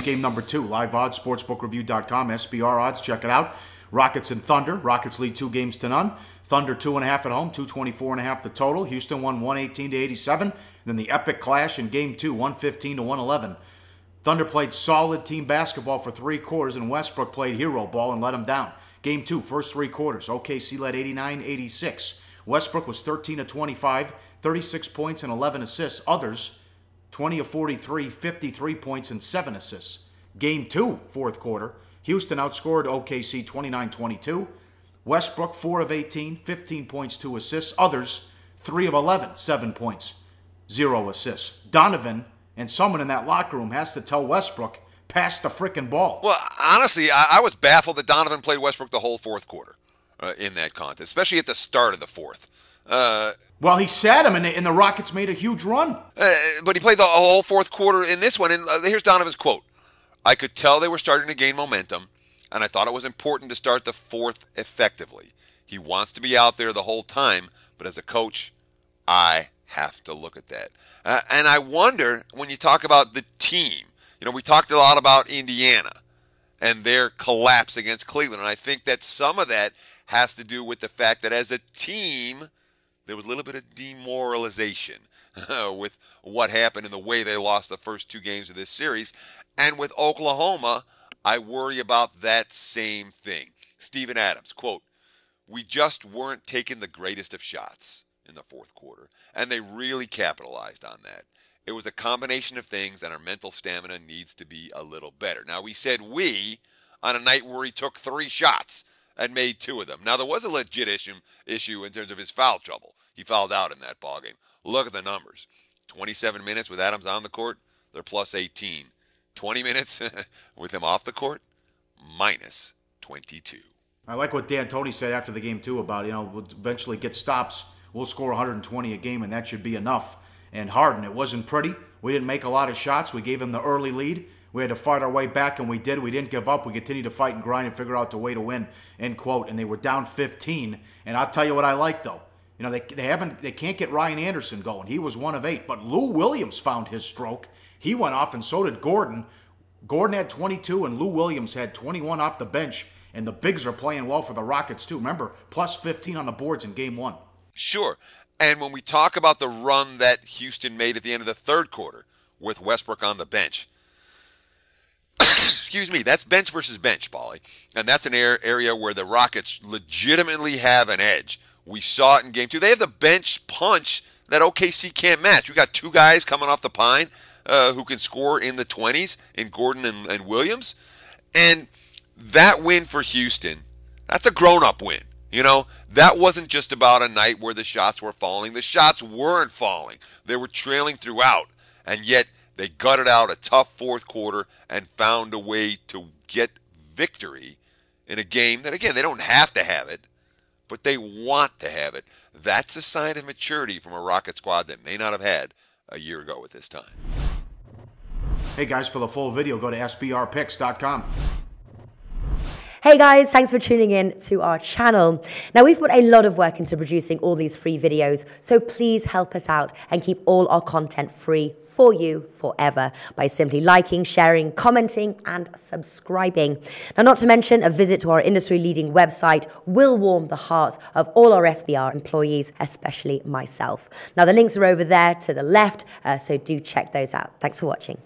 game number 2. Live odds, sportsbookreview.com, SBR odds, check it out. Rockets and Thunder. Rockets lead 2-0. Thunder 2.5 at home, 224.5 the total. Houston won 118-87. Then the epic clash in game 2, 115-111. Thunder played solid team basketball for 3 quarters, and Westbrook played hero ball and let them down. Game 2, first 3 quarters. OKC led 89-86. Westbrook was 13 of 25, 36 points and 11 assists. Others, 20 of 43, 53 points and 7 assists. Game 2, fourth quarter. Houston outscored OKC 29-22. Westbrook, 4 of 18, 15 points, 2 assists. Others, 3 of 11, 7 points, 0 assists. Donovan and someone in that locker room has to tell Westbrook, pass the frickin' ball. Well, honestly, I was baffled that Donovan played Westbrook the whole fourth quarter in that contest, especially at the start of the fourth. Well, he sat him, and the Rockets made a huge run. But he played the whole fourth quarter in this one, and here's Donovan's quote. I could tell they were starting to gain momentum, and I thought it was important to start the fourth effectively. He wants to be out there the whole time, but as a coach, I have to look at that. And I wonder, when you talk about the team, you know, we talked a lot about Indiana and their collapse against Cleveland, and I think that some of that has to do with the fact that as a team, there was a little bit of demoralization with what happened and the way they lost the first 2 games of this series. And with Oklahoma, I worry about that same thing. Steven Adams, quote, we just weren't taking the greatest of shots in the fourth quarter, and they really capitalized on that. It was a combination of things, and our mental stamina needs to be a little better. Now, we said we on a night where he took 3 shots and made 2 of them. Now, there was a legit issue in terms of his foul trouble. He fouled out in that ballgame. Look at the numbers. 27 minutes with Adams on the court, they're plus 18. 20 minutes with him off the court, minus 22. I like what D'Antoni said after the game, too, about, we'll eventually get stops. We'll score 120 a game, and that should be enough. And Harden, it wasn't pretty. We didn't make a lot of shots. We gave him the early lead. We had to fight our way back, and we did. We didn't give up. We continued to fight and grind and figure out the way to win, end quote. And they were down 15. And I'll tell you what I like, though. They can't get Ryan Anderson going. He was 1 of 8. But Lou Williams found his stroke. He went off, and so did Gordon. Gordon had 22, and Lou Williams had 21 off the bench. And the bigs are playing well for the Rockets, too. Remember, plus 15 on the boards in game 1. Sure. And when we talk about the run that Houston made at the end of the third quarter with Westbrook on the bench, excuse me, that's bench versus bench, Pauly. And that's an area where the Rockets legitimately have an edge. We saw it in game 2. They have the bench punch that OKC can't match. We got 2 guys coming off the pine who can score in the 20s in Gordon and Williams. And that win for Houston, that's a grown-up win. That wasn't just about a night where the shots were falling. The shots weren't falling. They were trailing throughout. And yet they gutted out a tough fourth quarter and found a way to get victory in a game that, again, they don't have to have it, but they want to have it. That's a sign of maturity from a Rocket squad that may not have had a year ago at this time. Hey, guys, for the full video, go to sbrpicks.com. Hey guys, thanks for tuning in to our channel. Now, we've put a lot of work into producing all these free videos, so please help us out and keep all our content free for you forever by simply liking, sharing, commenting, and subscribing. Now, not to mention, a visit to our industry-leading website will warm the hearts of all our SBR employees, especially myself. Now, the links are over there to the left, so do check those out. Thanks for watching.